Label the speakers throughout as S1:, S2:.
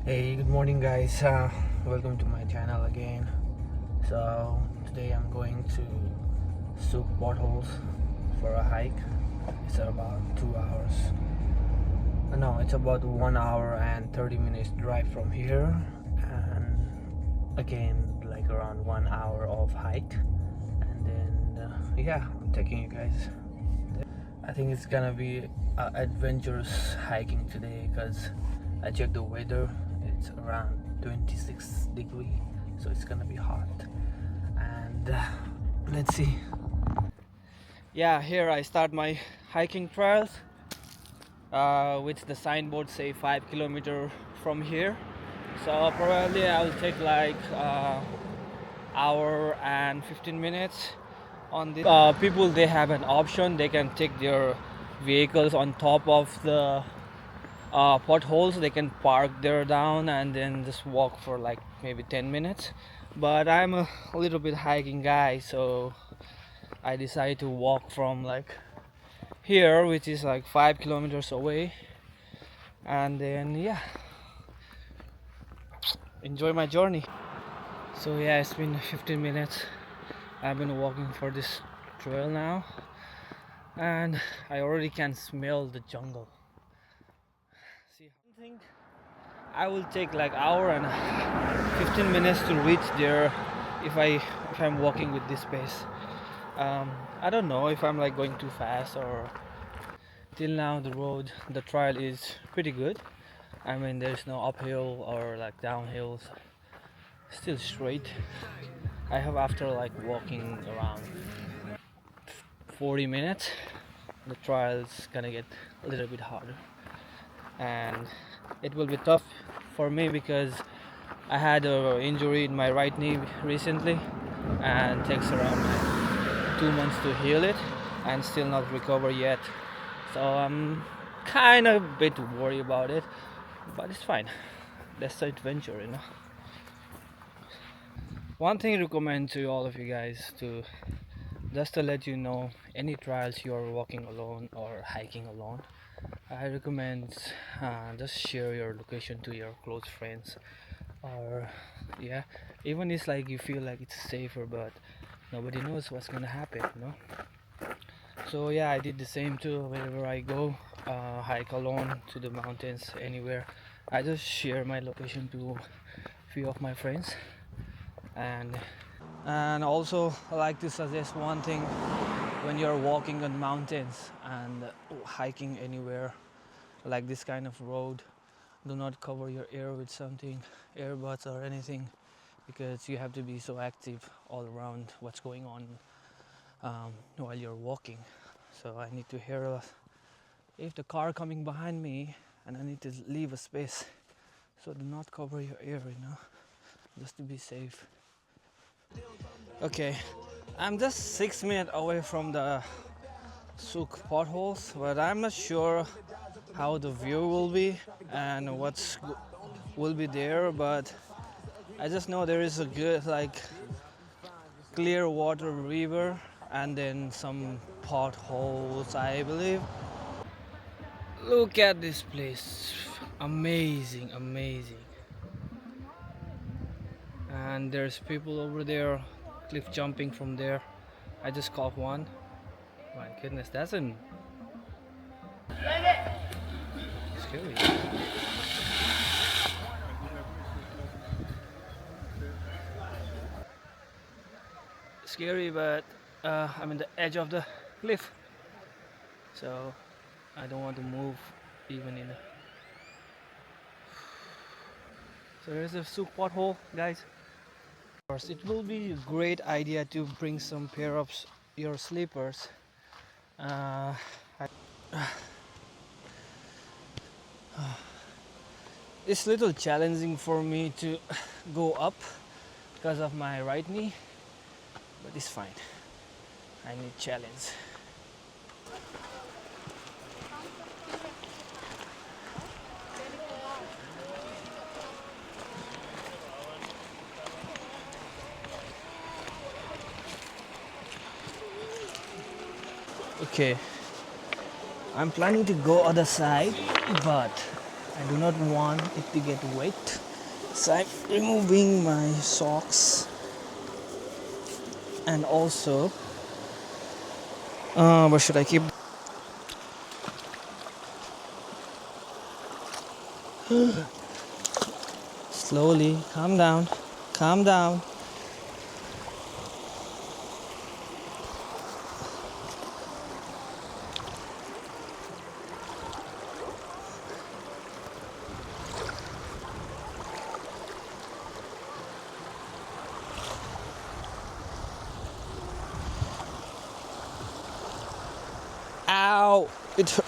S1: Hey, good morning, guys. Welcome to my channel again. So today I'm going to Sooke Potholes for a hike. It's about 2 hours. No, it's about 1 hour and 30 minutes drive from here, and again like around 1 hour of hike, and then yeah, I'm taking you guys. I think it's gonna be adventurous hiking today because I checked the weather. It's around 26 degrees, so it's gonna be hot. And let's see. Yeah, here I start my hiking trials, which the signboard say 5 kilometers from here. So probably I'll take like hour and 15 minutes on this. People, they have an option, they can take their vehicles on top of the potholes. They can park there down and then just walk for like maybe 10 minutes, but I'm a little bit hiking guy, so I decided to walk from like here, which is like 5 kilometers away, and then yeah, enjoy my journey. So yeah, it's been 15 minutes. I've been walking for this trail now, and I already can smell the jungle. See, I think I will take like hour and 15 minutes to reach there if I'm walking with this pace. I don't know if I'm like going too fast, or till now the trail is pretty good. I mean, there's no uphill or like downhills, still straight. I have, after like walking around 40 minutes, the trail's gonna get a little bit harder, and it will be tough for me because I had an injury in my right knee recently, and it takes around like 2 months to heal it, and still not recover yet. So I'm kind of a bit worried about it, but it's fine. That's the adventure. One thing I recommend to all of you guys, to just to let you know, any trials you are walking alone or hiking alone, I recommend just share your location to your close friends, or yeah, even it's like you feel like it's safer, but nobody knows what's gonna happen. So yeah, I did the same too. Wherever I go, hike alone to the mountains, anywhere, I just share my location to few of my friends. And also I like to suggest one thing: when you're walking on mountains and hiking anywhere like this kind of road, do not cover your ear with something, earbuds or anything, because you have to be so active all around what's going on while you're walking. So I need to hear if the car coming behind me, and I need to leave a space. So do not cover your ear, just to be safe. Okay, I'm just 6 minutes away from the Sooke Potholes, but I'm not sure how the view will be and will be there, but I just know there is a good like clear water river, and then some potholes, I believe. Look at this place, amazing, amazing. And there's people over there cliff jumping from there. I just caught one. My goodness, that's scary. Scary, but I'm in the edge of the cliff, so I don't want to move even in the... So there's a Sooke pothole, guys. Of course, it will be a great idea to bring some pair of your slippers. It's a little challenging for me to go up because of my right knee, but it's fine. I need challenge. Okay, I'm planning to go other side, but I do not want it to get wet, so I'm removing my socks. And also, where should I keep? Slowly, calm down, calm down. Ow! It hurt.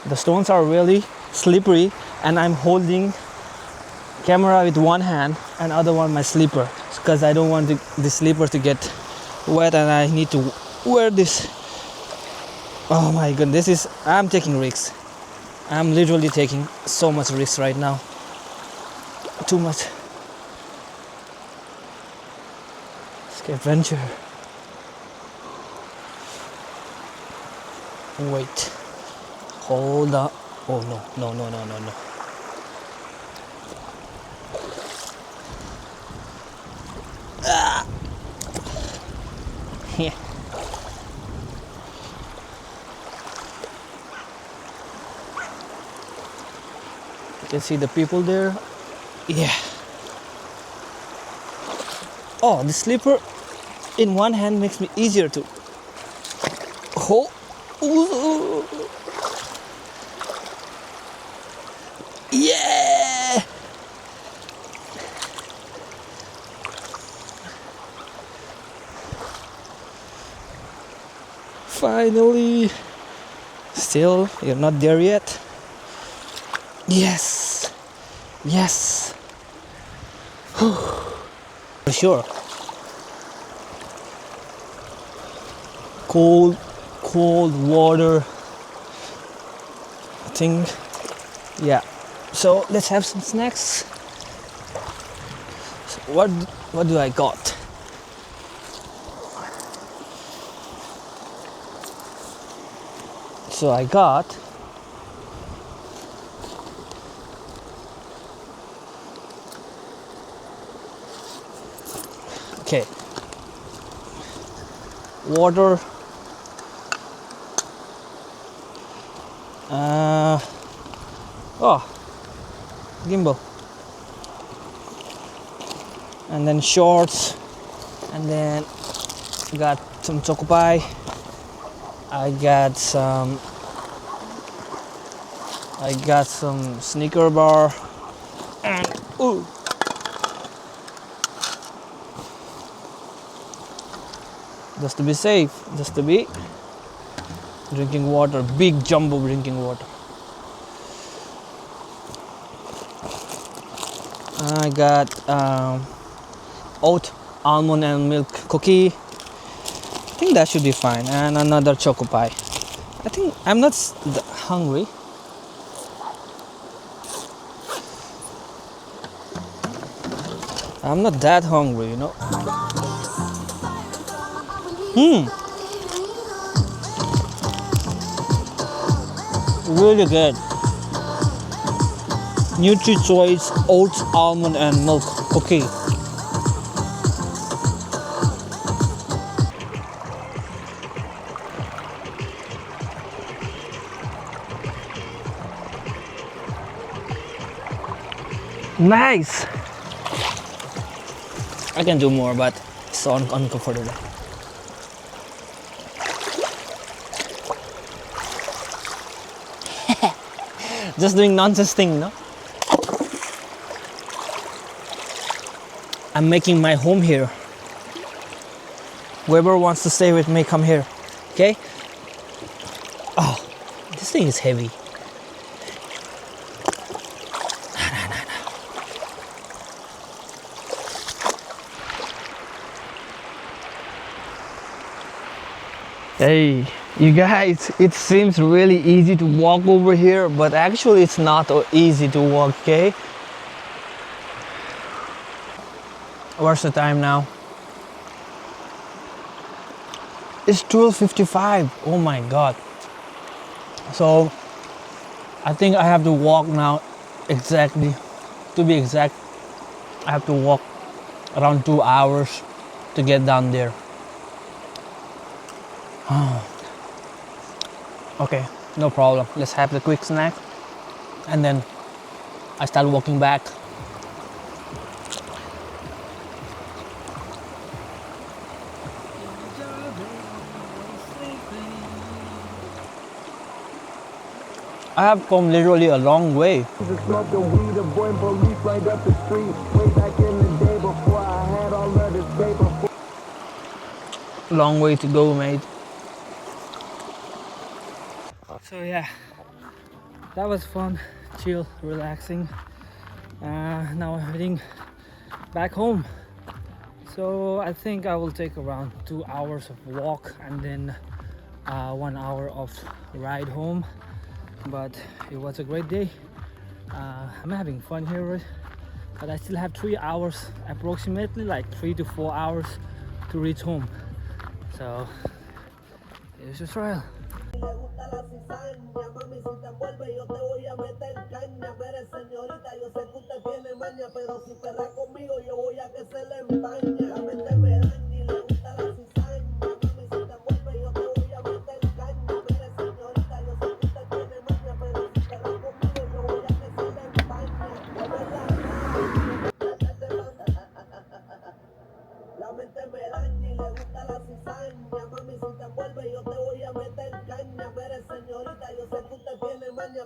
S1: The stones are really slippery, and I'm holding camera with one hand and other one my slipper, because I don't want the slipper to get wet, and I need to wear this. Oh my goodness, I'm taking risks. I'm literally taking so much risk right now. Too much. Adventure. Wait. Hold up. Oh no, no, no, no, no, no. Ah. Yeah. You can see the people there. Yeah. Oh, the slipper in one hand makes me easier to hold. Ooh. Yeah. Finally. Still, you're not there yet. Yes. Yes. For sure. Cold water thing. Yeah. So let's have some snacks. So what do I got? So I got okay. Water. Gimbal, and then shorts, and then got some choco pie. I got some Snicker bar, and ooh, just to be safe, just to be drinking water, big jumbo drinking water. I got oat almond and milk cookie. I think that should be fine, and another choco pie. I think I'm not hungry. I'm not that hungry, you know. Really good. Nutri-Choice oats almond and milk cookie. Nice. I can do more, but it's so uncomfortable. Just doing nonsense thing, you know. I'm making my home here. Whoever wants to stay with me, come here. Okay? Oh, this thing is heavy. Hey, you guys, it seems really easy to walk over here, but actually it's not easy to walk, okay? What's the time now? It's 12:55. Oh my god. So I think I have to walk now. Exactly. To be exact, I have to walk around 2 hours to get down there. Okay, no problem. Let's have the quick snack and then I start walking back. I have come literally a long way. Long way to go, mate. So yeah, that was fun, chill, relaxing. Now I'm heading back home. So I think I will take around 2 hours of walk and then 1 hour of ride home. But it was a great day. I'm having fun here, but I still have 3 hours, approximately like 3 to 4 hours to reach home. So it's a trial.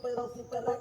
S1: Pero si perra